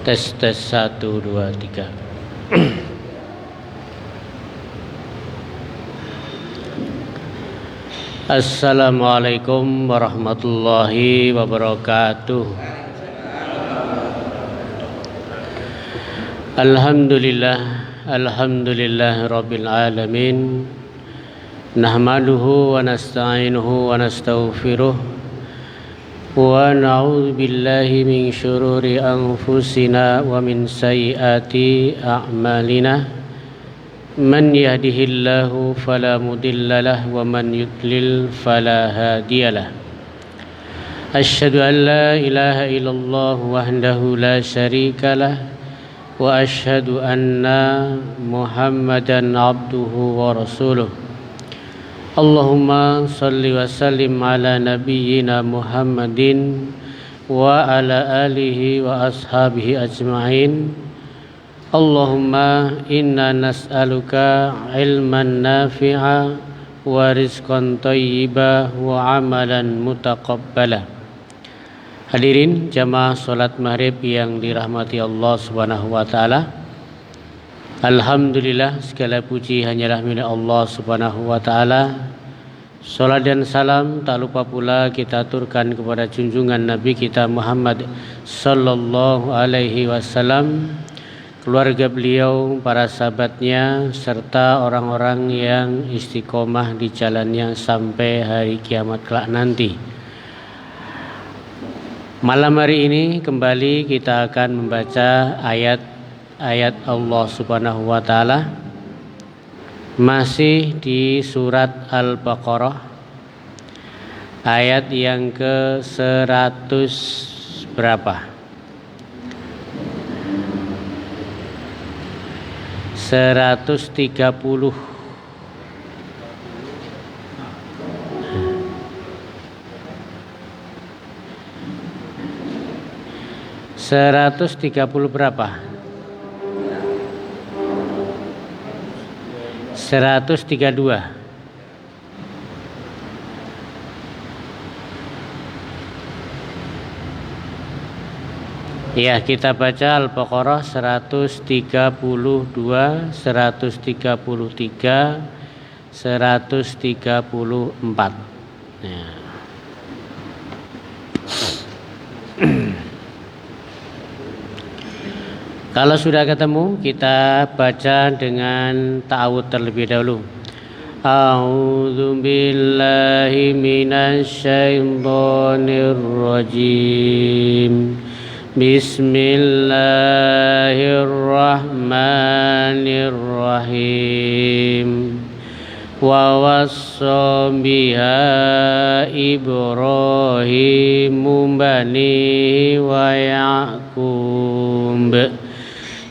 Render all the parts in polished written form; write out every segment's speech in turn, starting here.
Tes 1 2 3. Assalamualaikum warahmatullahi wabarakatuh. Alhamdulillah rabbil alamin. Nahmaduhu wa nasta'inuhu wa nastaghfiruh. Wa na'udzu billahi min syururi anfusina wa min sayyiati a'malina. Man yahdihillahu fala mudhillalah wa man yudlil fala hadiyalah. Asyhadu an la ilaha illallah wahdahu la syarikalah wa asyhadu anna Muhammadan abduhu wa rasuluh. Allahumma salli wa sallim ala nabiyyina Muhammadin wa ala alihi wa ashabihi ajma'in. Allahumma inna nas'aluka ilman nafi'a wa rizqan thayyiba wa amalan mutaqabbala. Hadirin jamaah salat maghrib yang dirahmati Allah Subhanahu wa taala. Alhamdulillah, segala puji hanyalah milik Allah Subhanahu wa taala. Salat dan salam tak lupa pula kita aturkan kepada junjungan Nabi kita Muhammad sallallahu alaihi wasallam, keluarga beliau, para sahabatnya, serta orang-orang yang istiqomah di jalannya sampai hari kiamat kelak nanti. Malam hari ini kembali kita akan membaca ayat Allah Subhanahu wa taala, masih di surat Al-Baqarah ayat yang ke 100 berapa? 130. 130 berapa? 132. Ya, kita baca Al-Baqarah 132, 133, 134. Ya. Kalau sudah ketemu, kita baca dengan ta'awudz terlebih dahulu. A'udzu billahi minasy syaithanir rajim. Bismillahirrahmanirrahim. Wa wassa biha Ibrahimu banihi wa Ya'qub.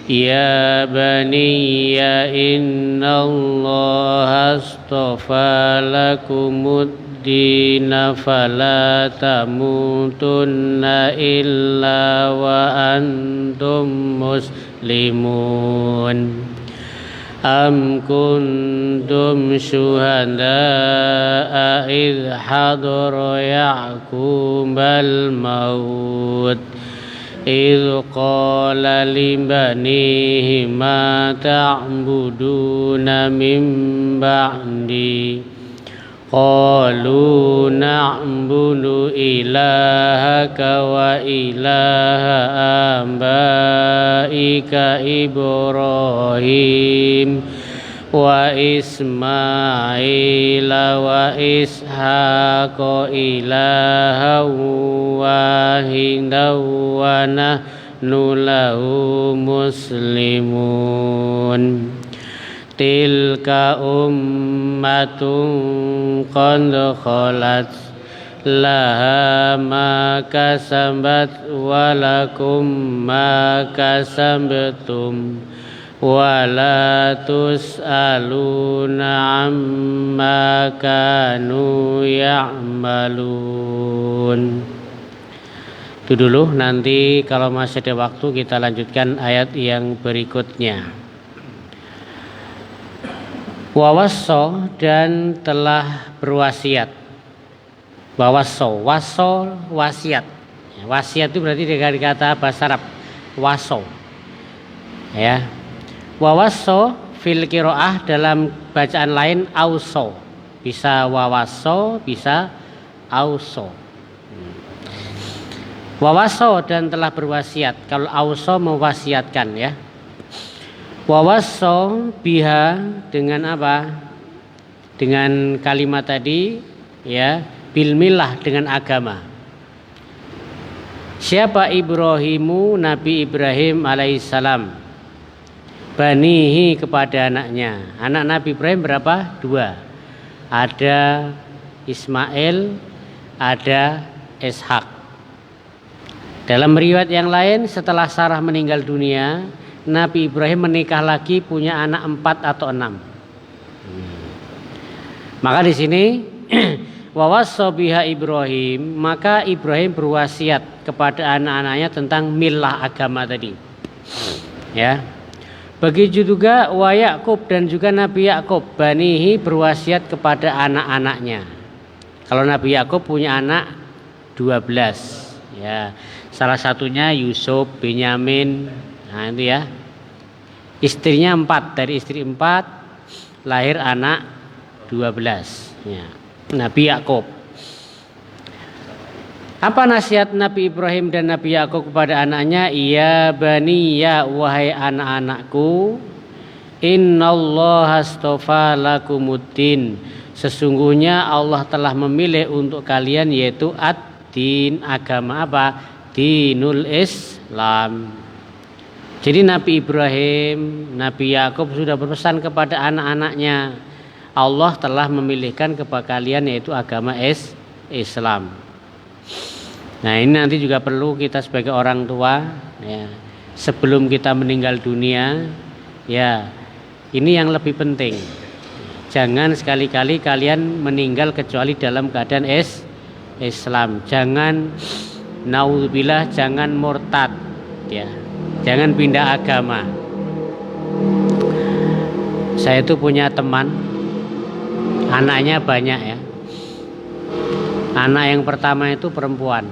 Ya baniya innallaha astafa lakumuddina fala tamutunna illa wa antum muslimun. Am kuntum syuhada'a idh hadara Ya'qubal maut إذ قال لبنيه ما تعبدون من بعدي قالوا نعبد إلهك وإله آبائك إبراهيم وإسماعيل وإسحاق إلها واحدا ونحن له مسلمون. تلك أمة قد خلت لها ما كسبت ولكم ما كسبتم wala tus'aluna amma kanu ya'malun. Itu dulu, nanti kalau masih ada waktu kita lanjutkan ayat yang berikutnya. Wawasso, dan telah berwasiat. Wawasso, waso wasiat. Wasiat itu berarti dari kata bahasa Arab waso. Ya. Wawaso fil qiraah dalam bacaan lain auso. Bisa wawaso, bisa auso. Wawaso dan telah berwasiat. Kalau auso mewasiatkan ya. Wawaso biha dengan apa? Dengan kalimat tadi ya, bil millah dengan agama. Siapa Ibrahimu? Nabi Ibrahim alaihissalam. Banihi kepada anaknya. Anak Nabi Ibrahim berapa? 2. Ada Ismail, ada Ishak. Dalam riwayat yang lain setelah Sarah meninggal dunia, Nabi Ibrahim menikah lagi, punya anak 4 atau 6. Maka di sini wawassa biha Ibrahim, maka Ibrahim berwasiat kepada anak-anaknya tentang milah agama tadi. Ya. Begitu juga wa Yakub dan juga Nabi Yakub, banihi berwasiat kepada anak-anaknya. Kalau Nabi Yakub punya anak 12, ya. Salah satunya Yusuf, Benyamin. Nah, itu ya. Istrinya 4, dari istri 4 lahir anak 12, ya. Nabi Yakub. Apa nasihat Nabi Ibrahim dan Nabi Yakub kepada anaknya? Ya bani, ya wahai anak-anakku, innallaha astafa lakumuddin, sesungguhnya Allah telah memilih untuk kalian yaitu ad-din, agama apa? Dinul Islam. Jadi Nabi Ibrahim, Nabi Yakub sudah berpesan kepada anak-anaknya, Allah telah memilihkan kepada kalian yaitu agama Islam. Nah, ini nanti juga perlu kita sebagai orang tua ya, sebelum kita meninggal dunia ya, ini yang lebih penting. Jangan sekali-kali kalian meninggal kecuali dalam keadaan Islam. Jangan naudzubillah, jangan murtad ya. Jangan pindah agama. Saya itu punya teman, anaknya banyak ya. Anak yang pertama itu perempuan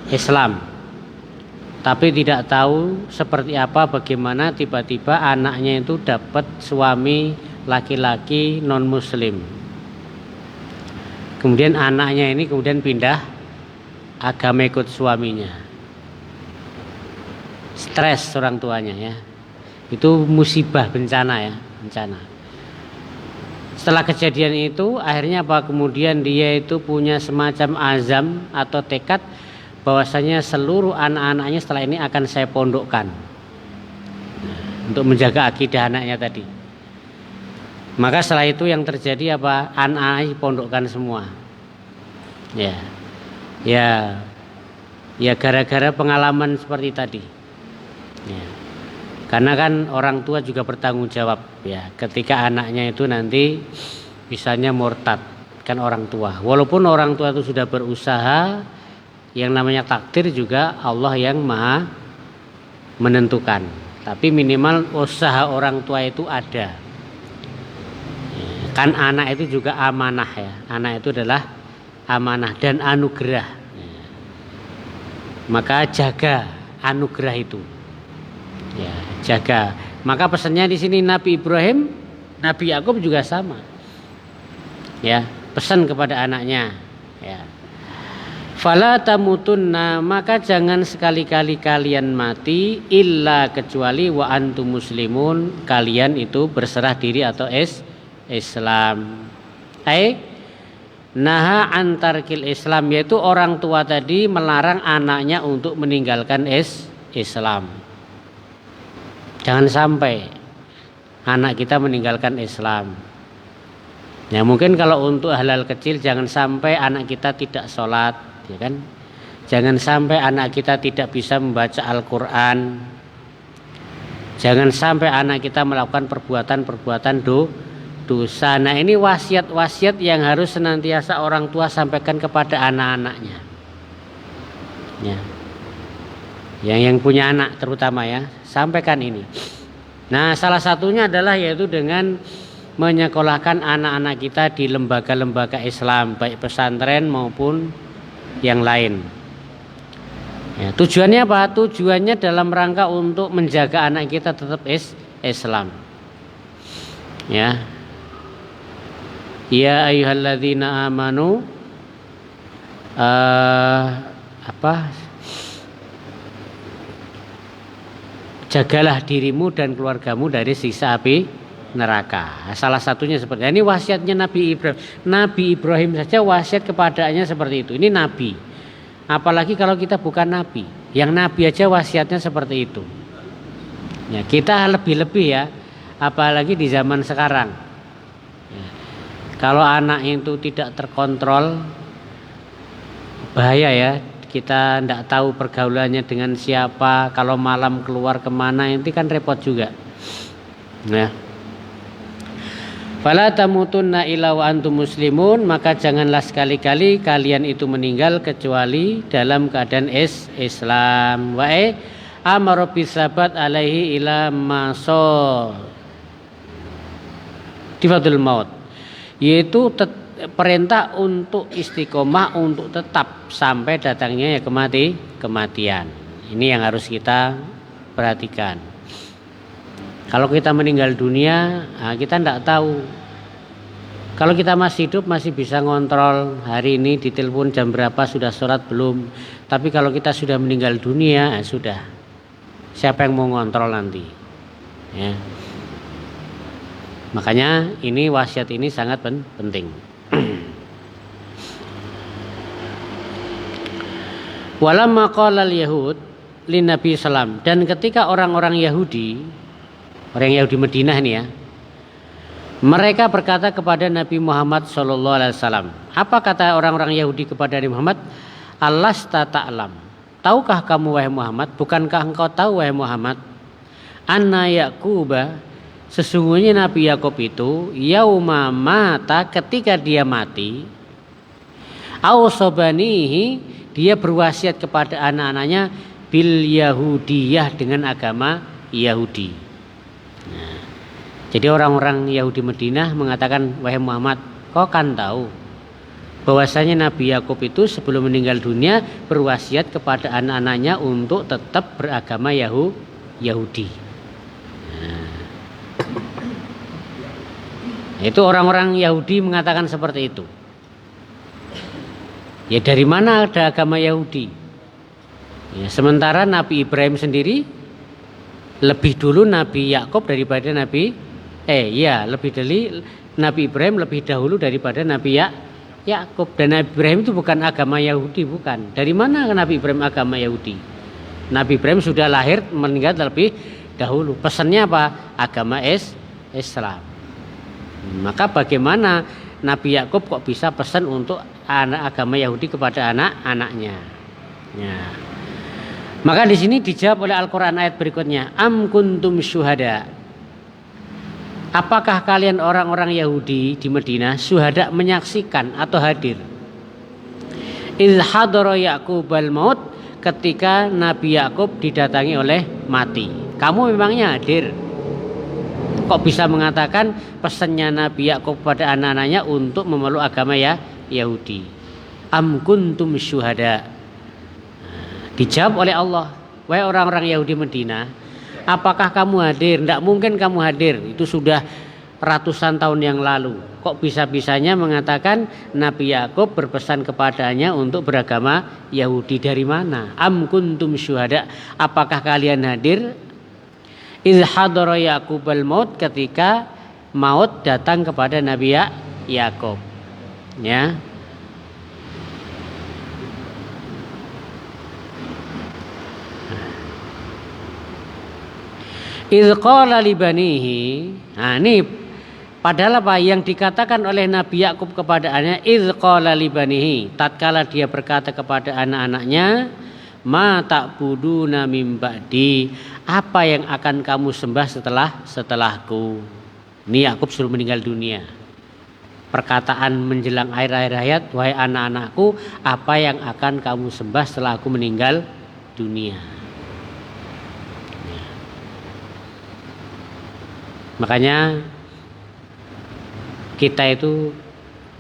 Islam, tapi tidak tahu seperti apa, bagaimana tiba-tiba anaknya itu dapat suami laki-laki non muslim. Kemudian anaknya ini kemudian pindah agama ikut suaminya. Stres orang tuanya ya. Itu musibah, bencana ya, bencana. Setelah kejadian itu akhirnya apa? Kemudian dia itu punya semacam azam atau tekad bahwasanya seluruh anak-anaknya setelah ini akan saya pondokkan untuk menjaga akidah anaknya tadi. Maka setelah itu yang terjadi apa? Anak-anaknya dipondokkan semua. Ya gara-gara pengalaman seperti tadi. Ya. Karena kan orang tua juga bertanggung jawab ya, ketika anaknya itu nanti misalnya murtad, kan orang tua. Walaupun orang tua itu sudah berusaha, yang namanya takdir juga Allah yang maha menentukan. Tapi minimal usaha orang tua itu ada. Kan anak itu juga amanah ya. Anak itu adalah amanah dan anugerah. Maka jaga anugerah itu. Ya, jaga. Maka pesannya di sini Nabi Ibrahim, Nabi Yakub juga sama. Ya, pesan kepada anaknya, ya. Fala tamutunna, maka jangan sekali-kali kalian mati illa kecuali wa antum muslimun, kalian itu berserah diri atau Islam. Naha antarkil Islam, yaitu orang tua tadi melarang anaknya untuk meninggalkan Islam. Jangan sampai anak kita meninggalkan Islam. Ya mungkin kalau untuk hal-hal kecil, jangan sampai anak kita tidak sholat, ya kan? Jangan sampai anak kita tidak bisa membaca Al-Quran. Jangan sampai anak kita melakukan perbuatan-perbuatan dosa. Nah, ini wasiat-wasiat yang harus senantiasa orang tua sampaikan kepada anak-anaknya. Ya. Yang punya anak terutama ya, sampaikan ini. Nah, salah satunya adalah yaitu dengan menyekolahkan anak-anak kita di lembaga-lembaga Islam, baik pesantren maupun yang lain. Ya, tujuannya apa? Tujuannya dalam rangka untuk menjaga anak kita tetap Islam. Ya. Ya ayyuhalladzina amanu jagalah dirimu dan keluargamu dari siksa api neraka. Salah satunya seperti ini wasiatnya Nabi Ibrahim. Nabi Ibrahim saja wasiat kepadanya seperti itu. Ini Nabi. Apalagi kalau kita bukan Nabi. Yang Nabi aja wasiatnya seperti itu. Ya, kita lebih-lebih ya. Apalagi di zaman sekarang. Ya. Kalau anak itu tidak terkontrol, bahaya ya. Kita tidak tahu pergaulannya dengan siapa. Kalau malam keluar kemana, itu kan repot juga. Ya. Fala tamutunna illa wa antum muslimun, maka janganlah sekali-kali kalian itu meninggal kecuali dalam keadaan Islam. Wa amara bisabat alaihi ila maso tifadul maut, yaitu perintah untuk istiqomah, untuk tetap sampai datangnya ya kematian. Ini yang harus kita perhatikan. Kalau kita meninggal dunia, kita tidak tahu. Kalau kita masih hidup masih bisa ngontrol, hari ini ditelepon jam berapa, sudah sholat belum. Tapi kalau kita sudah meninggal dunia, sudah. Siapa yang mau ngontrol nanti? Ya. Makanya ini wasiat ini sangat penting. Walamma qala al-yahud lin Nabi sallam, dan ketika orang-orang Yahudi, orang Yahudi Madinah ini ya, mereka berkata kepada Nabi Muhammad SAW. Apa kata orang-orang Yahudi kepada Nabi Muhammad? Alasta ta'lam, tahukah kamu wahai Muhammad, bukankah engkau tahu wahai Muhammad, anna Yaquba, sesungguhnya Nabi Yakub itu yauma mata, ketika dia mati, ausobanihi, dia berwasiat kepada anak-anaknya bil Yahudiyah, dengan agama Yahudi. Nah, jadi orang-orang Yahudi Madinah mengatakan, wahai Muhammad, kau kan tahu bahwasanya Nabi Yakub itu sebelum meninggal dunia berwasiat kepada anak-anaknya untuk tetap beragama Yahudi. Nah, itu orang-orang Yahudi mengatakan seperti itu. Ya, dari mana ada agama Yahudi? Ya, sementara Nabi Ibrahim sendiri lebih dulu Nabi Yakub daripada Nabi Ibrahim lebih dahulu daripada Nabi Yakub. Dan Nabi Ibrahim itu bukan agama Yahudi, bukan. Dari mana Nabi Ibrahim agama Yahudi? Nabi Ibrahim sudah lahir meninggal lebih dahulu. Pesannya apa? Agama Islam. Maka bagaimana Nabi Yakub kok bisa pesan untuk agama Yahudi kepada anak-anaknya? Ya. Maka di sini dijawab oleh Al-Quran ayat berikutnya, am kuntum syuhada, apakah kalian orang-orang Yahudi di Madinah syuhada, menyaksikan atau hadir, idh hadara Yaqubal maut, ketika Nabi Yakub didatangi oleh mati. Kamu memangnya hadir? Kok bisa mengatakan pesannya Nabi Yakub pada anak-anaknya untuk memeluk agama Yahudi? Am kuntum syuhada. Dijawab oleh Allah, wahai orang-orang Yahudi Madinah, apakah kamu hadir? Tidak mungkin kamu hadir, itu sudah ratusan tahun yang lalu. Kok bisa-bisanya mengatakan Nabi Yakub berpesan kepadanya untuk beragama Yahudi? Dari mana? Am kuntum syuhada, apakah kalian hadir? Idh hadara Yaqubal maut, ketika maut datang kepada Nabi Yakub. Ya. Idh qala li banihi. Nah, ini padahal apa yang dikatakan oleh Nabi Yakub kepada anaknya, idh qala li banihi, tatkala dia berkata kepada anak-anaknya, ma ta'buduna mim ba'di, apa yang akan kamu sembah setelahku. Ini Yakub sudah meninggal dunia. Perkataan menjelang akhir-akhir hayat, wahai anak-anakku, apa yang akan kamu sembah setelah aku meninggal dunia. Makanya kita itu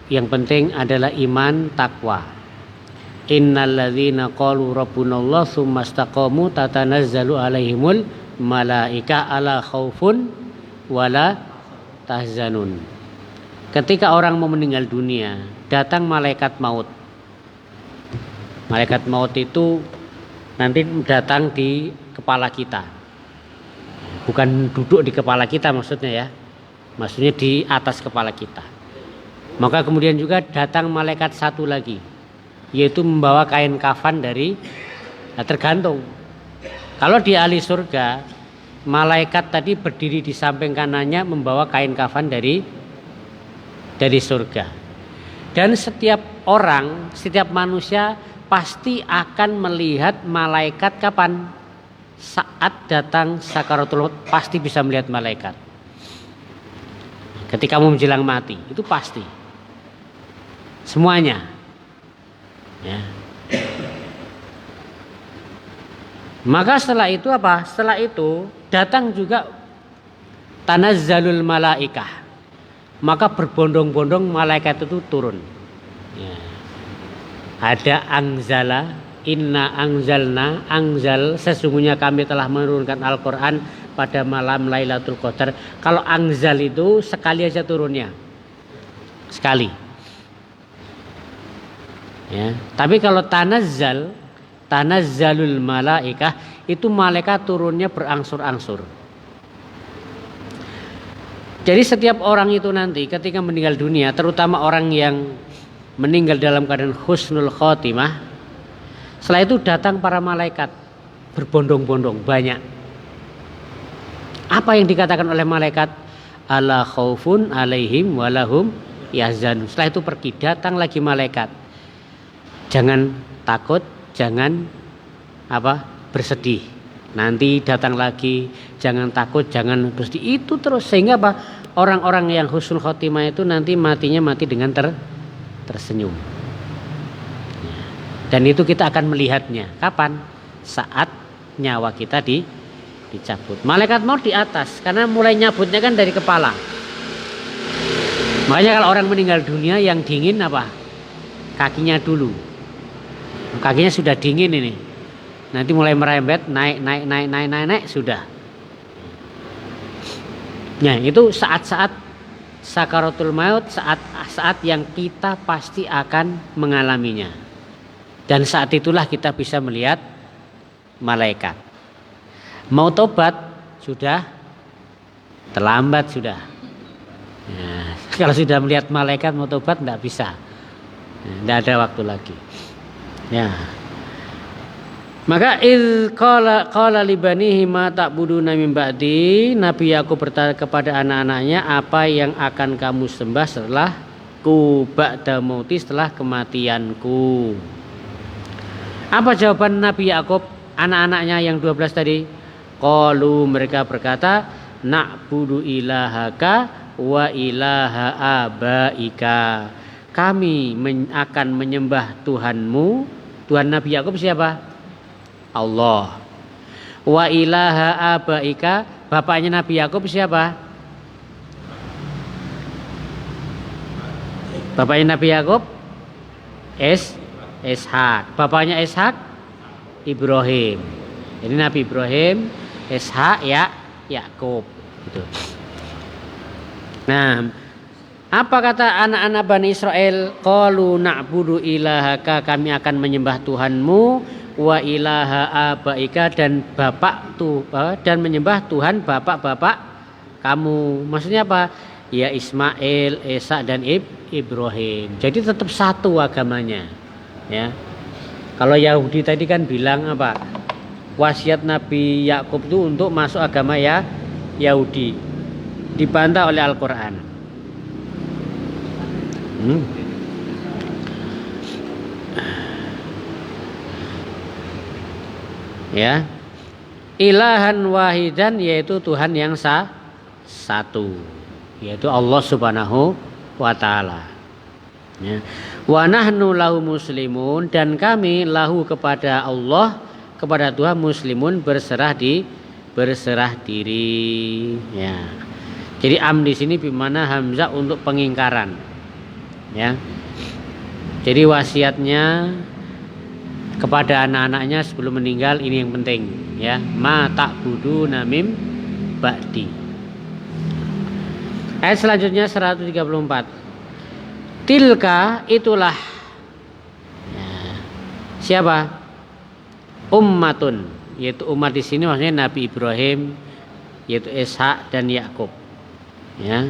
yang penting adalah iman, takwa. Innalladzina qalu rabbunallah tsumma istaqamu tatanazzalu alaihimul malaika alla khaufun wala tahzanun. Ketika orang mau meninggal dunia, datang malaikat maut. Malaikat maut itu nanti datang di kepala kita. Bukan duduk di kepala kita maksudnya ya. Maksudnya di atas kepala kita. Maka kemudian juga datang malaikat satu lagi, yaitu membawa kain kafan dari, tergantung. Kalau di ahli surga, malaikat tadi berdiri di samping kanannya membawa kain kafan dari surga. Dan setiap orang, setiap manusia pasti akan melihat malaikat kapan? Saat datang sakaratul maut pasti bisa melihat malaikat. Ketika mau menjelang mati, itu pasti. Semuanya. Ya. Maka setelah itu apa? Setelah itu datang juga tanazzalul malaikah. Maka berbondong-bondong malaikat itu turun. Ya. Ada angzala, inna angzalna, angzal sesungguhnya kami telah menurunkan Al-Quran pada malam Lailatul Qadar. Kalau angzal itu sekali aja turunnya, sekali. Ya. Tapi kalau tanazzal, tanazzalul malaikah, itu malaikat turunnya berangsur-angsur. Jadi setiap orang itu nanti ketika meninggal dunia, terutama orang yang meninggal dalam keadaan husnul khotimah, setelah itu datang para malaikat berbondong-bondong banyak. Apa yang dikatakan oleh malaikat? Ala khaufun alaihim walahum yahzanun. Setelah itu pergi, datang lagi malaikat. Jangan takut, jangan bersedih. Nanti datang lagi, jangan takut, jangan bersedih. Itu terus sehingga apa? Orang-orang yang husnul khotimah itu nanti matinya mati dengan tersenyum. Dan itu kita akan melihatnya. Kapan? Saat nyawa kita dicabut. Malaikat maut di atas, karena mulai nyabutnya kan dari kepala. Makanya kalau orang meninggal dunia yang dingin apa? Kakinya dulu. Kakinya sudah dingin ini. Nanti mulai merembet, naik sudah. Nah, itu saat-saat sakaratul maut, saat yang kita pasti akan mengalaminya. Dan saat itulah kita bisa melihat malaikat. Mau tobat sudah terlambat sudah. Nah, kalau sudah melihat malaikat mau tobat tidak bisa. Tidak ada waktu lagi. Ya. Maka iz qala li banihi ma ta'buduna min ba'di, Nabi Yakub bertanya kepada anak-anaknya, apa yang akan kamu sembah setelah ku ba'da mauti, setelah kematianku. Apa jawaban Nabi Yakub anak-anaknya yang 12 tadi? Qalu, mereka berkata, na'budu ilahaka wa ilaha abaika. Kami akan menyembah Tuhanmu. Tuhan Nabi Yakub siapa? Allah. Wa ilaha abaika, bapaknya Nabi Yakub siapa? Bapaknya Nabi Yakub Ishak. Bapaknya Ishak Ibrahim. Jadi Nabi Ibrahim, Ishak, Yakub gitu. Nah, apa kata anak-anak Bani Israel? Qalu na'budu ilahaka, kami akan menyembah Tuhanmu, wa ilaha abaika, dan dan menyembah Tuhan bapak-bapak kamu. Maksudnya apa? Ya Ismail, Ishak dan Ibrahim. Jadi tetap satu agamanya. Ya. Kalau Yahudi tadi kan bilang apa? Wasiat Nabi Yakub itu untuk masuk agama Yahudi. Dibantah oleh Al-Qur'an. Ya, ilahan wahidan, yaitu Tuhan yang satu, yaitu Allah Subhanahu wa Ta'ala. Ya. Wa nahnu lahu muslimun, dan kami lahu kepada Allah, kepada Tuhan, muslimun, berserah diri. Ya. Jadi am di sini bimana hamzah untuk pengingkaran. Ya. Jadi wasiatnya kepada anak-anaknya sebelum meninggal. Ini yang penting ya, ma ta'buduna mim ba'di. Ayat selanjutnya 134. Tilka itulah ya, siapa? Ummatun, yaitu umat di sini maksudnya Nabi Ibrahim, yaitu Ishak dan Yakub. Ya.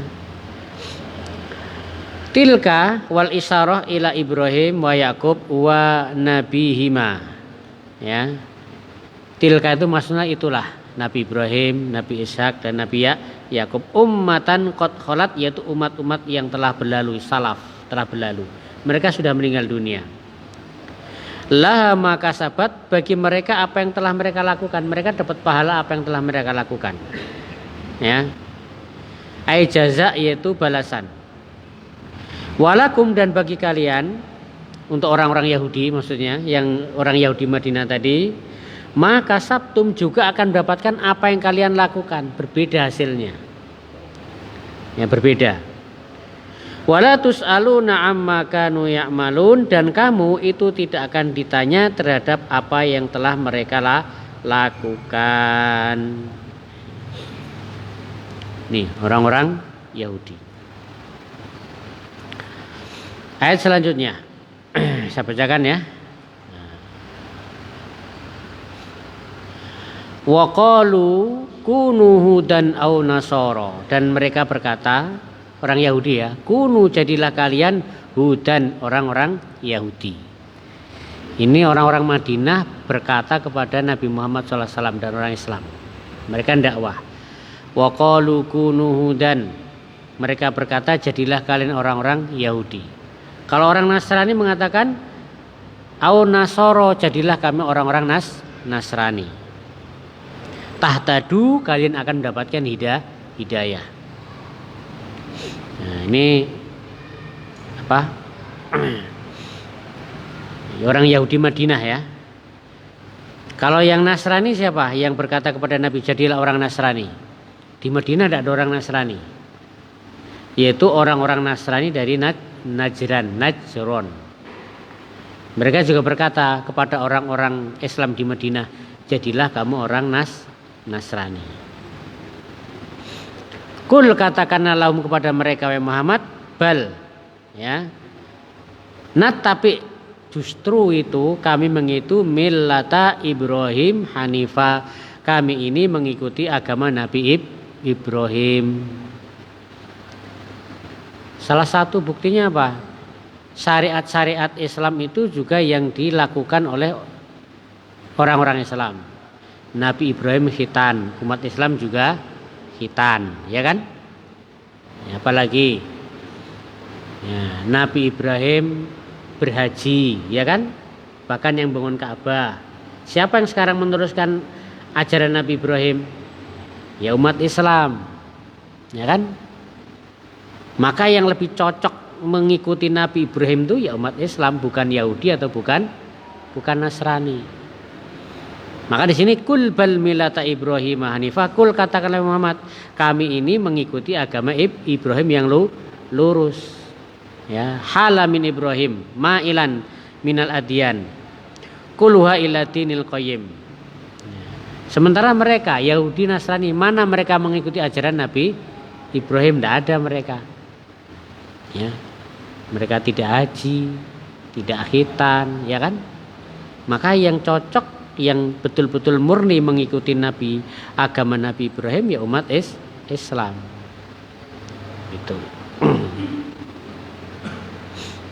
Tilka wal isyarah ila Ibrahim wa Yakub wa nabihima. Ya. Tilka itu maksudnya itulah Nabi Ibrahim, Nabi Ishak dan Nabi Yakub. Ummatan qad khalat, yaitu umat-umat yang telah berlalu, salaf, telah berlalu. Mereka sudah meninggal dunia. Laha maka sabat, bagi mereka apa yang telah mereka lakukan, mereka dapat pahala apa yang telah mereka lakukan. Ya. Ai jaza, yaitu balasan. Walakum, dan bagi kalian, untuk orang-orang Yahudi maksudnya, yang orang Yahudi Madinah tadi, maka sabtum juga akan mendapatkan apa yang kalian lakukan, berbeda hasilnya. Ya, berbeda. Wala tus'aluna amma kanu ya'malun, dan kamu itu tidak akan ditanya terhadap apa yang telah mereka lakukan. Nih, orang-orang Yahudi. Ayat selanjutnya. Saya bacakan ya. Wa qalu kunu hudan au nasara, dan mereka berkata, orang Yahudi ya, kunu jadilah kalian hudan, orang-orang Yahudi. Ini orang-orang Madinah berkata kepada Nabi Muhammad SAW dan orang Islam. Mereka dakwah. Wa qalu kunu hudan, mereka berkata jadilah kalian orang-orang Yahudi. Kalau orang Nasrani mengatakan au nasoro, jadilah kami orang-orang Nasrani. Tahtadu, kalian akan mendapatkan hidayah. Nah, ini apa? Orang Yahudi Madinah ya. Kalau yang Nasrani siapa? Yang berkata kepada Nabi jadilah orang Nasrani. Di Madinah tidak ada orang Nasrani. Yaitu orang-orang Nasrani dari Najran. Mereka juga berkata kepada orang-orang Islam di Madinah, jadilah kamu orang Nasrani. Kul, katakanlah lahum kepada mereka wahai Muhammad, bal ya. Tapi justru itu kami mengikuti millata Ibrahim hanifa. Kami ini mengikuti agama Nabi Ibrahim. Salah satu buktinya apa? Syariat-syariat Islam itu juga yang dilakukan oleh orang-orang Islam. Nabi Ibrahim khitan, umat Islam juga khitan, ya kan? Ya, apalagi ya, Nabi Ibrahim berhaji, ya kan? Bahkan yang bangun Ka'bah. Siapa yang sekarang meneruskan ajaran Nabi Ibrahim? Ya umat Islam, ya kan? Maka yang lebih cocok mengikuti Nabi Ibrahim itu ya umat Islam, bukan Yahudi atau bukan Nasrani. Maka di sini kul bal millata Ibrahim hanifah, kul katakanlah Muhammad, kami ini mengikuti agama Ibrahim yang lurus. Ya, halamin Ibrahim ma'ilan minal adyan kulluha ila dinil qayyim. Sementara mereka Yahudi Nasrani, mana mereka mengikuti ajaran Nabi Ibrahim? Tidak ada mereka. Ya, mereka tidak haji, tidak khitan, ya kan? Maka yang cocok, yang betul-betul murni mengikuti Nabi, agama Nabi Ibrahim ya umat Islam. Itu.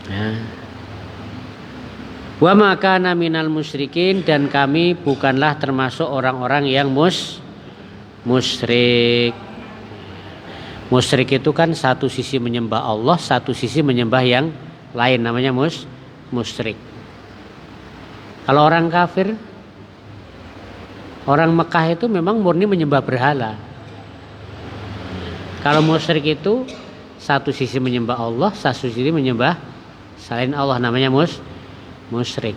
Ya. Wa ma kana minal musyrikin, dan kami bukanlah termasuk orang-orang yang musyrik. Musyrik itu kan satu sisi menyembah Allah, satu sisi menyembah yang lain, namanya musyrik. Kalau orang kafir, orang Mekah itu memang murni menyembah berhala. Kalau musyrik itu satu sisi menyembah Allah, satu sisi menyembah selain Allah, namanya musyrik.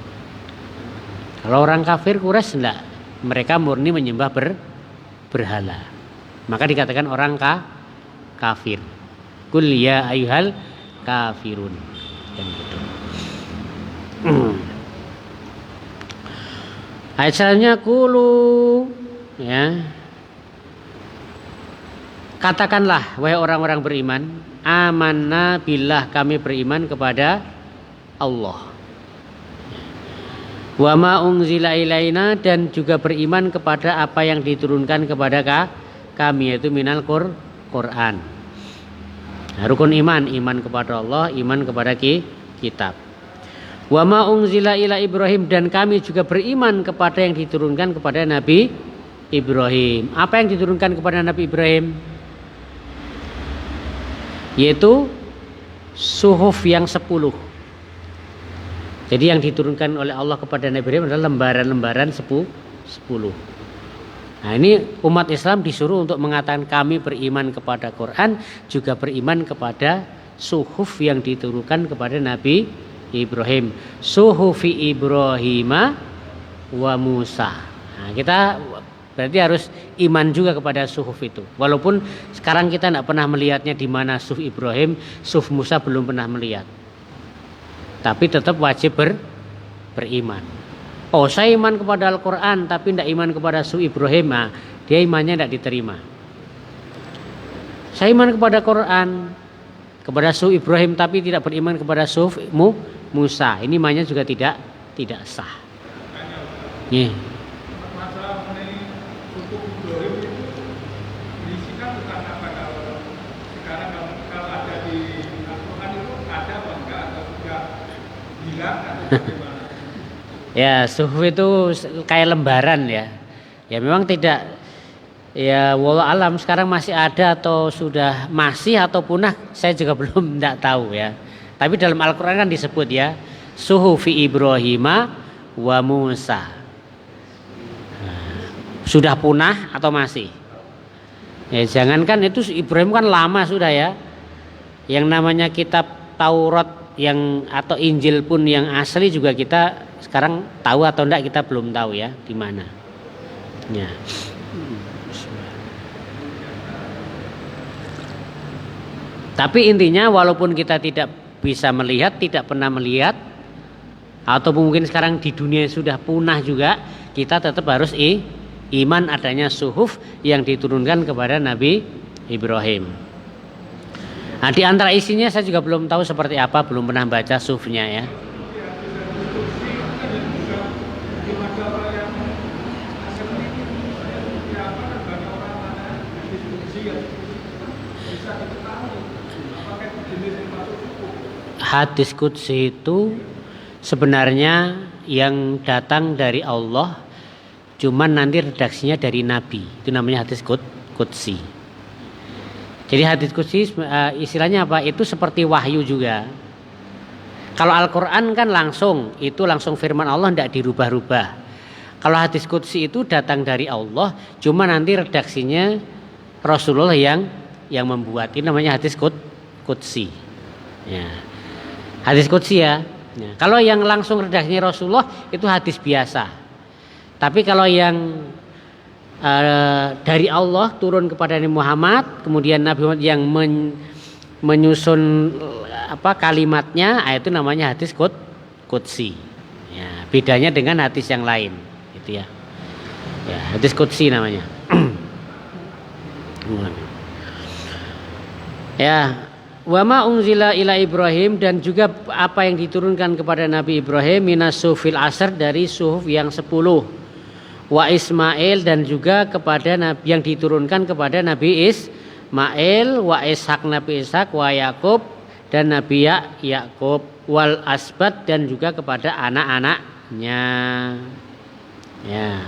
Kalau orang kafir Quraisy enggak, mereka murni menyembah berhala. Maka dikatakan orang kafir. Kul ya ayyuhal kafirun. Dan gitu. Ayat selanjutnya kulu, ya. Katakanlah wahai orang-orang beriman, amanna billah, kami beriman kepada Allah. Wa ma unzila ilaina, dan juga beriman kepada apa yang diturunkan kepada kami, yaitu minal Quran. Nah, rukun iman kepada Allah, iman kepada kitab. Wa ma unzila ila Ibrahim, dan kami juga beriman kepada yang diturunkan kepada Nabi Ibrahim. Apa yang diturunkan kepada Nabi Ibrahim? Yaitu suhuf yang 10. Jadi yang diturunkan oleh Allah kepada Nabi Ibrahim adalah lembaran-lembaran 10. Nah, ini umat Islam disuruh untuk mengatakan kami beriman kepada Quran, juga beriman kepada suhuf yang diturunkan kepada Nabi Ibrahim. Suhufi Ibrahima wa Musa. Nah, kita berarti harus iman juga kepada suhuf itu. Walaupun sekarang kita tidak pernah melihatnya di mana suhuf Ibrahim, suhuf Musa belum pernah melihat. Tapi tetap wajib beriman. Oh, saya iman kepada Al-Quran tapi tidak iman kepada suhuf Ibrahim, nah, dia imannya tidak diterima. Saya iman kepada Quran, kepada suhuf Ibrahim tapi tidak beriman kepada suhuf Musa, ini imannya juga tidak sah. Nih. Ya, suhuf itu kayak lembaran ya. Ya memang tidak, ya wallahu alam sekarang masih ada atau sudah masih atau punah, saya juga belum tidak tahu ya. Tapi dalam Al-Qur'an kan disebut ya, suhufi Ibrahima wa Musa. Nah, sudah punah atau masih? Ya jangankan itu, Ibrahim kan lama sudah ya. Yang namanya kitab Taurat yang atau Injil pun yang asli juga kita sekarang tahu atau enggak kita belum tahu ya di mana. Ya. Tapi intinya walaupun kita tidak bisa melihat, tidak pernah melihat, atau mungkin sekarang di dunia sudah punah juga, kita tetap harus iman adanya suhuf yang diturunkan kepada Nabi Ibrahim. Nah, di antara isinya saya juga belum tahu seperti apa, belum pernah baca suhufnya ya. Hadis qudsi itu sebenarnya yang datang dari Allah, cuman nanti redaksinya dari Nabi. Itu namanya hadis qudsi. Jadi hadis qudsi istilahnya apa? Itu seperti wahyu juga. Kalau Al-Quran kan langsung, itu langsung firman Allah, tidak dirubah-rubah. Kalau hadis qudsi itu datang dari Allah, cuma nanti redaksinya Rasulullah yang membuat. Ini namanya hadis qudsi. Ya. Hadis qudsi ya. Ya. Kalau yang langsung redaksinya Rasulullah itu hadis biasa. Tapi kalau yang dari Allah turun kepada Nabi Muhammad, kemudian Nabi Muhammad yang menyusun kalimatnya, itu namanya hadis qudsi. Ya, bedanya dengan hadis yang lain, gitu ya. Ya, hadis qudsi namanya. Ya, wa ma unzila ila Ibrahim, dan juga apa yang diturunkan kepada Nabi Ibrahim minas suhufil asr, dari suhuf yang 10. Wa Ismail, dan juga kepada Nabi yang diturunkan kepada Nabi Ismail, wa Ishak, Nabi Ishak, wa Yakub, dan Nabi Yakub, wal asbat, dan juga kepada anak-anaknya. Ya.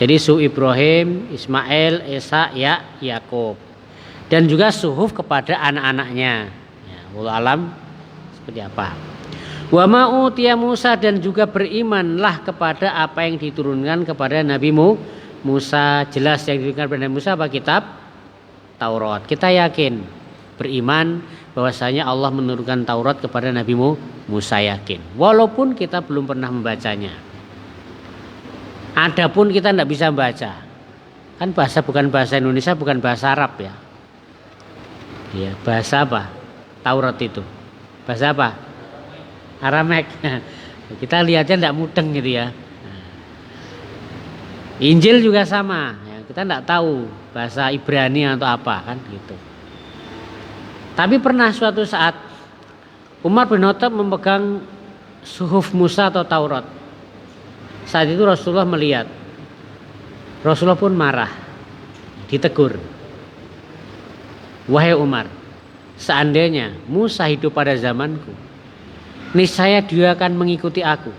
Jadi suhuf Ibrahim, Ismail, Ishak, Yakub, dan juga suhuf kepada anak-anaknya. Ya, wallahu alam seperti apa. Wa ma utiya Musa, dan juga berimanlah kepada apa yang diturunkan kepada Nabi Musa. Jelas yang diturunkan kepada Nabi Musa apa? Kitab Taurat. Kita yakin, beriman bahwasanya Allah menurunkan Taurat kepada Nabi Musa, yakin. Walaupun kita belum pernah membacanya. Adapun kita tidak bisa membaca. Kan bahasa bukan bahasa Indonesia, bukan bahasa Arab ya. Ya, bahasa apa? Taurat itu. Bahasa apa? Aramek. Kita lihatnya tidak mudeng gitu ya. Injil juga sama, ya, kita tidak tahu bahasa Ibrani atau apa kan gitu. Tapi pernah suatu saat Umar bin Khattab memegang suhuf Musa atau Taurat. Saat itu Rasulullah melihat, Rasulullah pun marah, ditegur. Wahai Umar, seandainya Musa hidup pada zamanku, niscaya dia akan mengikuti aku.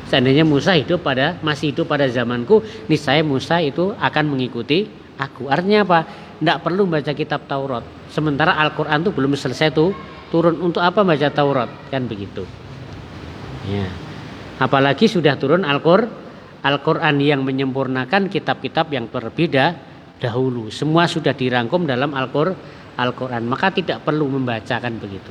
Seandainya Musa masih hidup pada zamanku, niscaya Musa itu akan mengikuti aku. Artinya apa? Tidak perlu baca kitab Taurat. Sementara Al-Quran itu belum selesai tuh turun. Untuk apa baca Taurat? Kan begitu. Ya. Apalagi sudah turun Al-Quran yang menyempurnakan kitab-kitab yang berbeda dahulu. Semua sudah dirangkum dalam Al-Quran. Maka tidak perlu membacakan begitu.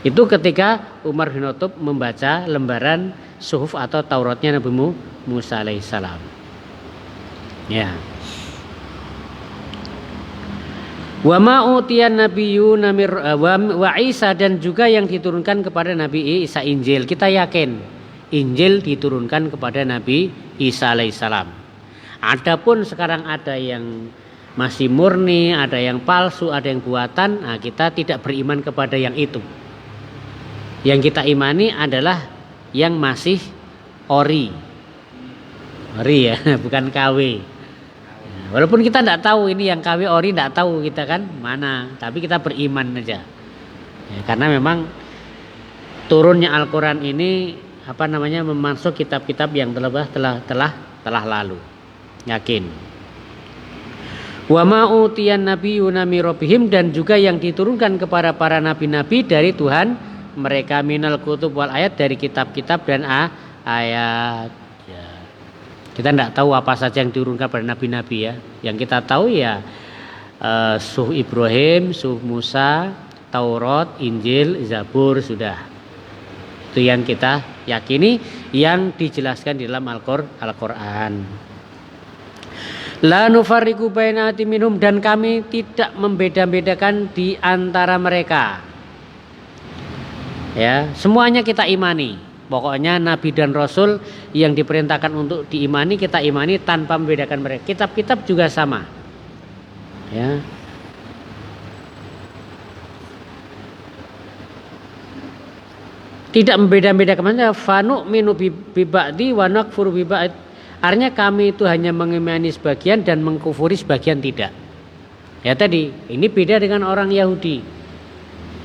Itu ketika Umar bin Khattab membaca lembaran suhuf atau Tauratnya Nabi Musa alaihissalam. Ya. Wa ma utiyan nabiyyuna wa Isa, dan juga yang diturunkan kepada Nabi Isa Injil. Kita yakin Injil diturunkan kepada Nabi Isa alaihissalam. Adapun sekarang ada yang masih murni, ada yang palsu, ada yang buatan. Nah, kita tidak beriman kepada yang itu. Yang kita imani adalah yang masih ori ya, bukan KW. Walaupun kita tidak tahu ini yang KW ori, tidak tahu kita kan mana, tapi kita beriman aja. Ya, karena memang turunnya Al-Quran ini memasuk kitab-kitab yang telah lalu. Yakin. Wa ma utiyan nabiyyuna min rabbihim, dan juga yang diturunkan kepada para nabi-nabi dari Tuhan mereka, minal kutub wal ayat, dari kitab-kitab dan ayat. Ya. Kita tidak tahu apa saja yang diturunkan pada nabi-nabi ya. Yang kita tahu ya suhuf Ibrahim, suhuf Musa, Taurat, Injil, Zabur, sudah. Itu yang kita yakini, yang dijelaskan di dalam Al-Quran. La nufarriqu baina ahadin minhum, dan kami tidak membeda-bedakan di antara mereka. Ya, semuanya kita imani. Pokoknya nabi dan rasul yang diperintahkan untuk diimani, kita imani tanpa membedakan mereka. Kitab-kitab juga sama. Ya. Tidak membeda-bedakan. Fanu minu bi ba'di wa nakfuru bi ba'd. Artinya kami itu hanya mengimani sebagian dan mengkufuri sebagian tidak. Ya tadi, ini beda dengan orang Yahudi.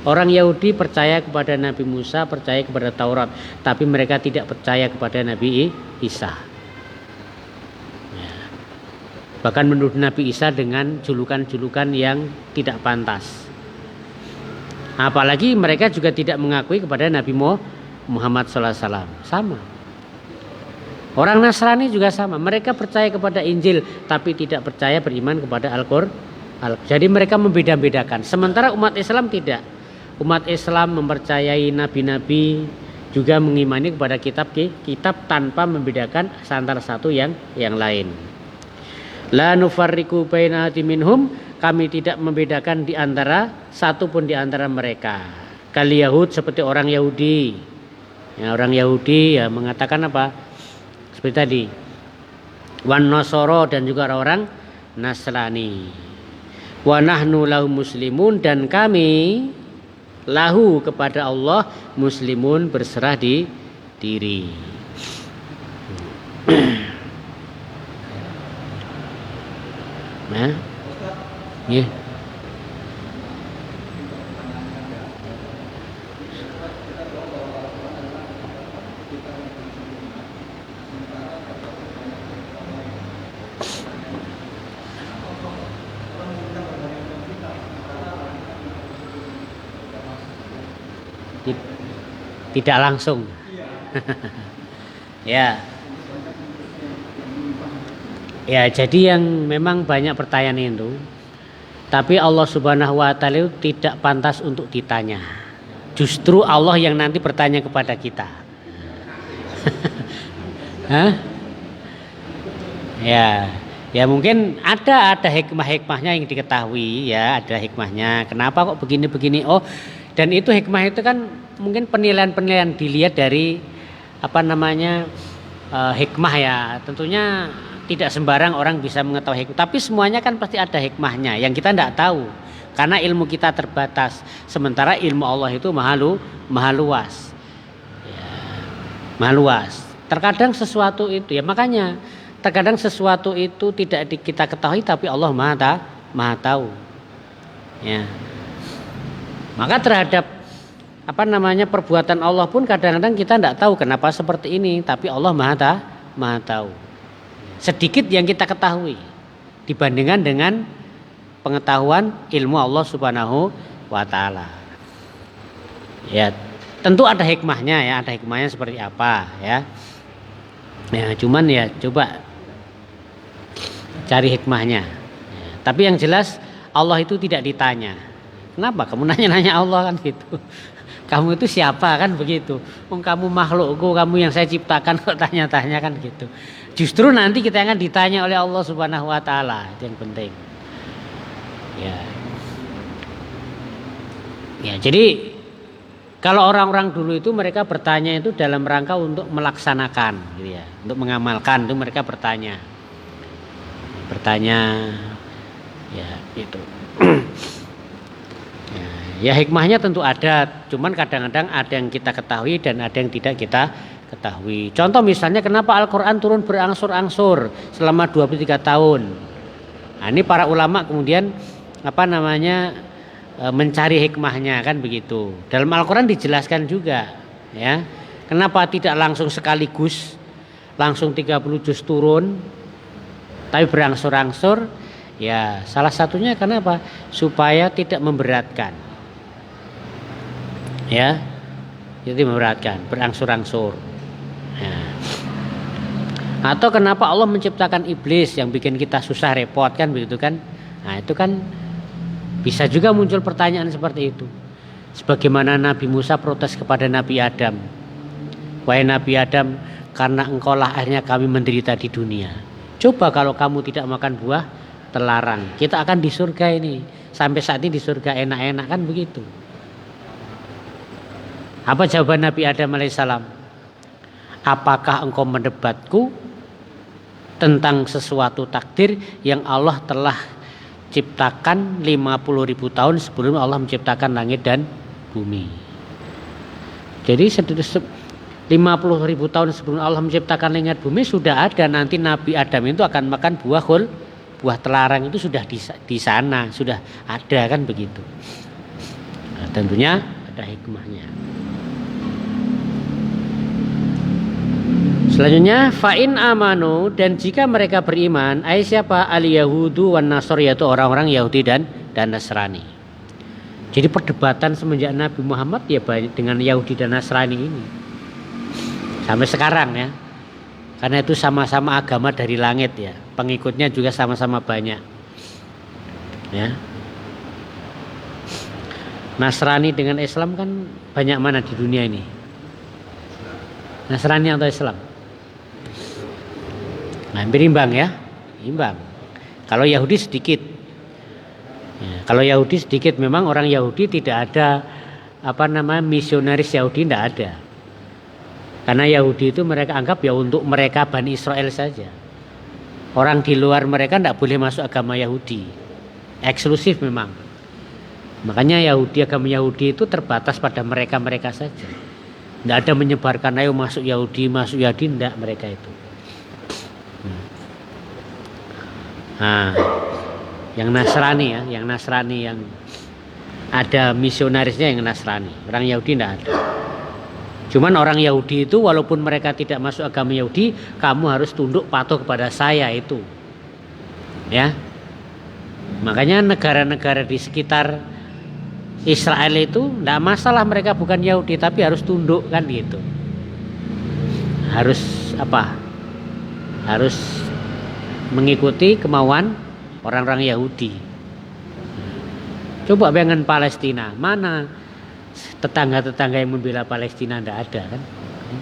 Orang Yahudi percaya kepada Nabi Musa, percaya kepada Taurat, tapi mereka tidak percaya kepada Nabi Isa. Ya. Bahkan menuduh Nabi Isa dengan julukan-julukan yang tidak pantas. Apalagi mereka juga tidak mengakui kepada Nabi Muhammad SAW. Sama. Orang Nasrani juga sama. Mereka percaya kepada Injil, tapi tidak percaya beriman kepada Al-Quran. Jadi mereka membeda-bedakan. Sementara umat Islam tidak. Umat Islam mempercayai nabi-nabi, juga mengimani kepada kitab tanpa membedakan antara satu yang lain. La nufarriqu baina ahadin minhum, kami tidak membedakan di antara satu pun di antara mereka. Kal Yahud, seperti orang Yahudi. Ya, orang Yahudi ya mengatakan apa? Seperti tadi. Wan Nasoro, dan juga orang Nasrani. Wa nahnu lahu muslimun, dan kami lahu kepada Allah muslimun, berserah diri. Nah, ya. Tidak langsung. Ya. Ya, jadi yang memang banyak pertanyaan itu, tapi Allah Subhanahu wa taala tidak pantas untuk ditanya. Justru Allah yang nanti bertanya kepada kita. Hah? Ya mungkin ada hikmah-hikmahnya yang diketahui ya, ada hikmahnya. Kenapa kok begini-begini? Oh, dan itu hikmah itu kan mungkin penilaian dilihat dari hikmah ya. Tentunya tidak sembarang orang bisa mengetahui hikmah, tapi semuanya kan pasti ada hikmahnya yang kita tidak tahu karena ilmu kita terbatas. Sementara ilmu Allah itu maha luas. Ya, maha luas. Terkadang sesuatu itu ya makanya terkadang sesuatu itu tidak kita ketahui tapi Allah maha tahu. Ya. Maka terhadap perbuatan Allah pun kadang-kadang kita tidak tahu kenapa seperti ini, tapi Allah maha tahu. Sedikit yang kita ketahui dibandingkan dengan pengetahuan ilmu Allah Subhanahu wa taala. Ya, tentu ada hikmahnya ya, ada hikmahnya seperti apa ya. Ya, cuman ya coba cari hikmahnya. Ya, tapi yang jelas Allah itu tidak ditanya. Kenapa kamu nanya-nanya Allah kan gitu? Kamu itu siapa kan begitu? Kamu makhlukku, kamu yang saya ciptakan kok tanya-tanya kan gitu. Justru nanti kita akan ditanya oleh Allah Subhanahu wa taala, itu yang penting. Ya. Ya, jadi kalau orang-orang dulu itu mereka bertanya itu dalam rangka untuk melaksanakan gitu ya, untuk mengamalkan itu mereka bertanya. Ya, itu. Ya hikmahnya tentu ada, cuman kadang-kadang ada yang kita ketahui dan ada yang tidak kita ketahui. Contoh misalnya kenapa Al-Quran turun berangsur-angsur selama 23 tahun. Nah, ini para ulama kemudian mencari hikmahnya kan begitu. Dalam Al-Quran dijelaskan juga ya. Kenapa tidak langsung sekaligus langsung 30 juz turun tapi berangsur-angsur? Ya salah satunya kenapa? Supaya tidak memberatkan. Ya, jadi memberatkan, berangsur-angsur. Ya. Atau kenapa Allah menciptakan iblis yang bikin kita susah repot kan begitu kan? Nah itu kan bisa juga muncul pertanyaan seperti itu. Sebagaimana Nabi Musa protes kepada Nabi Adam, wahai Nabi Adam, karena engkaulah akhirnya kami menderita di dunia. Coba kalau kamu tidak makan buah terlarang, kita akan di surga ini. Sampai saat ini di surga enak-enak kan begitu. Apa jawaban Nabi Adam alaihissalam? Apakah engkau mendebatku tentang sesuatu takdir yang Allah telah ciptakan 50.000 tahun sebelum Allah menciptakan langit dan bumi? Jadi 50.000 tahun sebelum Allah menciptakan langit bumi sudah ada nanti Nabi Adam itu akan makan buah terlarang itu sudah di sana, sudah ada kan begitu. Nah, tentunya ada hikmahnya. Selanjutnya fa'in amanu, dan jika mereka beriman, ai siapa al-yahudu wan nasr, yaitu orang-orang Yahudi dan Nasrani. Jadi perdebatan semenjak Nabi Muhammad ya banyak dengan Yahudi dan Nasrani ini. Sampai sekarang ya. Karena itu sama-sama agama dari langit ya. Pengikutnya juga sama-sama banyak. Ya. Nasrani dengan Islam kan banyak mana di dunia ini? Nasrani atau Islam? Nah, hampir imbang ya, imbang. Kalau Yahudi sedikit, ya, kalau Yahudi sedikit memang orang Yahudi tidak ada misionaris Yahudi tidak ada. Karena Yahudi itu mereka anggap ya untuk mereka Bani Israel saja. Orang di luar mereka tidak boleh masuk agama Yahudi, eksklusif memang. Makanya agama Yahudi itu terbatas pada mereka saja. Tidak ada menyebarkan ayo masuk Yahudi, tidak mereka itu. Nah, yang Nasrani ya, yang ada misionarisnya yang Nasrani, orang Yahudi tidak ada. Cuman orang Yahudi itu walaupun mereka tidak masuk agama Yahudi, kamu harus tunduk patuh kepada saya itu. Ya. Makanya negara-negara di sekitar Israel itu tidak masalah mereka bukan Yahudi tapi harus tunduk kan gitu. Harus Harus mengikuti kemauan orang-orang Yahudi. Coba bayangkan Palestina, mana tetangga-tetangga yang membela Palestina, tidak ada kan?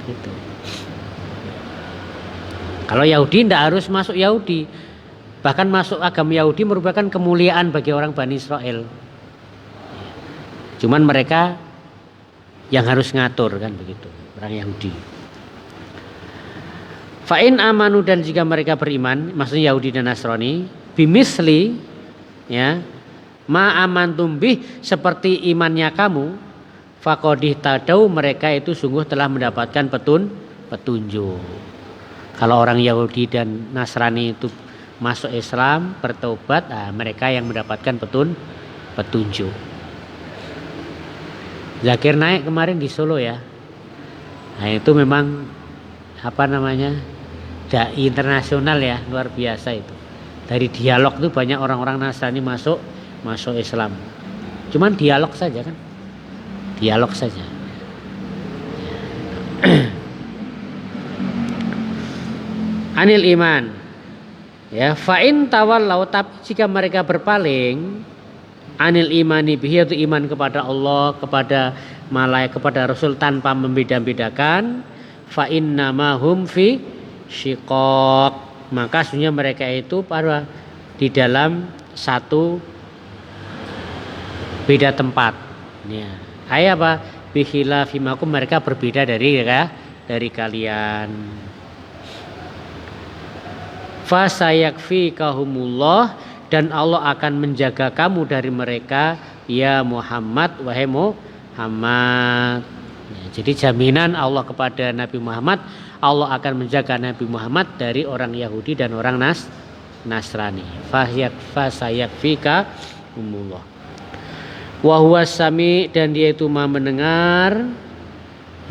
Gitu. Kalau Yahudi tidak harus masuk Yahudi, bahkan masuk agama Yahudi merupakan kemuliaan bagi orang Bani Israel. Cuman mereka yang harus ngatur kan begitu, orang Yahudi. Fa'in amanu dan jika mereka beriman, maksudnya Yahudi dan Nasrani, bimisli ya, ma amantum bih seperti imannya kamu, faqadih tadau mereka itu sungguh telah mendapatkan petunjuk. Kalau orang Yahudi dan Nasrani itu masuk Islam, bertobat, mereka yang mendapatkan petunjuk. Zakir Naik kemarin di Solo ya. Nah itu memang dai internasional ya, luar biasa itu. Dari dialog itu banyak orang-orang Nasrani masuk Islam. Cuman dialog saja kan. Dialog saja. Anil iman. Ya, fa'in tawallau tapi jika mereka berpaling anil imani bihi itu iman kepada Allah, kepada malaikat, kepada Rasul tanpa membeda-bedakan, fa innamahum fi syiqaq, maka sesungguhnya mereka itu pada di dalam satu beda tempat. Ya. Hai apa? Bihilafimakum mereka berbeda dari kalian. Fasayakfikahumullah dan Allah akan menjaga kamu dari mereka ya Muhammad wahai Muhammad. Ya, jadi jaminan Allah kepada Nabi Muhammad, Allah akan menjaga Nabi Muhammad dari orang Yahudi dan orang Nasrani. Fasayakfikahumullah. Wa huwas sami dan dia itu Maha mendengar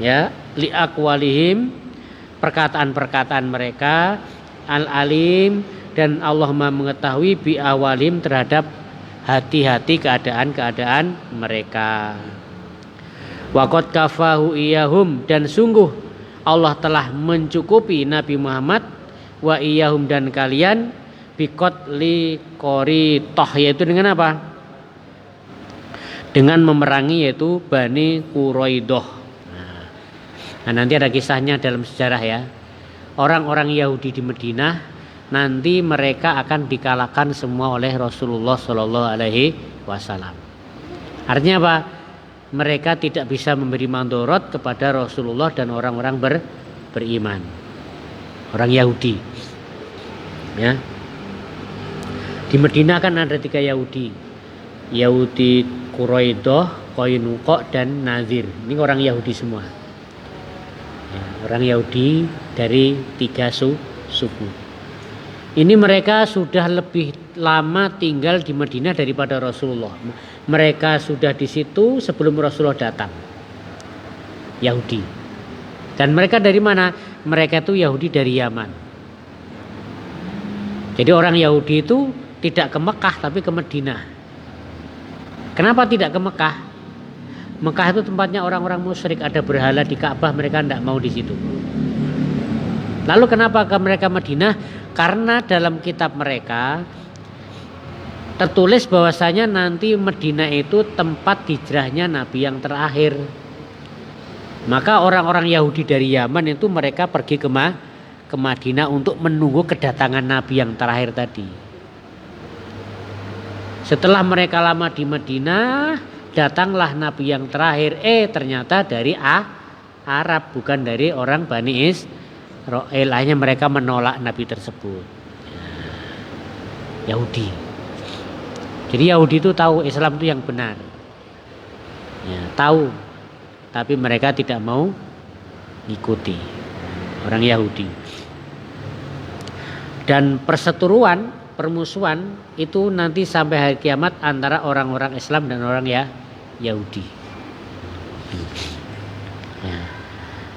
ya li aqwalihim perkataan-perkataan mereka, al-alim dan Allah Maha mengetahui bi awalim terhadap hati-hati keadaan-keadaan mereka. Waqad kafahu iyahum dan sungguh Allah telah mencukupi Nabi Muhammad wa iyahum dan kalian biqatli Qarithah yaitu dengan apa? Dengan memerangi yaitu Bani Quraidah. Nah, nanti ada kisahnya dalam sejarah ya. Orang-orang Yahudi di Madinah nanti mereka akan dikalahkan semua oleh Rasulullah Shallallahu Alaihi Wasallam. Artinya apa? Mereka tidak bisa memberi mandorot kepada Rasulullah dan orang-orang beriman. Orang Yahudi. Ya. Di Madinah kan ada 3 Yahudi. Yahudi Quraidah, Qainuqa dan Nazir. Ini orang Yahudi semua. Ya, orang Yahudi dari 3 suku. Ini mereka sudah lebih lama tinggal di Madinah daripada Rasulullah. Mereka sudah di situ sebelum Rasulullah datang. Yahudi. Dan mereka dari mana? Mereka itu Yahudi dari Yaman. Jadi orang Yahudi itu tidak ke Mekah tapi ke Madinah. Kenapa tidak ke Mekah? Mekah itu tempatnya orang-orang musyrik, ada berhala di Ka'bah, mereka tidak mau di situ. Lalu kenapa ke mereka Madinah? Karena dalam kitab mereka tertulis bahwasanya nanti Madinah itu tempat hijrahnya Nabi yang terakhir. Maka orang-orang Yahudi dari Yaman itu mereka pergi ke Madinah untuk menunggu kedatangan Nabi yang terakhir tadi. Setelah mereka lama di Madinah, datanglah Nabi yang terakhir. Ternyata dari Arab, bukan dari orang Bani Israil. Hanya mereka menolak Nabi tersebut. Yahudi. Jadi Yahudi itu tahu Islam itu yang benar. Ya, tahu. Tapi mereka tidak mau ikuti. Orang Yahudi. Dan permusuhan itu nanti sampai hari kiamat antara orang-orang Islam dan orang Yahudi.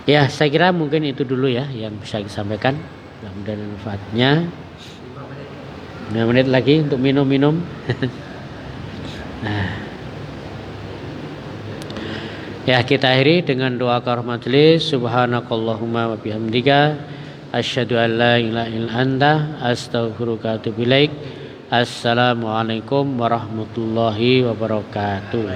Ya, saya kira mungkin itu dulu ya yang bisa disampaikan. Mudah-mudahan manfaatnya. 5 menit lagi untuk minum-minum. Ya, kita akhiri dengan doa kafaratul majelis. Subhanakallahumma wa bihamdika asyhadu an la ilaha illa anta astaghfiruka wa atubu ilaik. Assalamualaikum warahmatullahi wabarakatuh.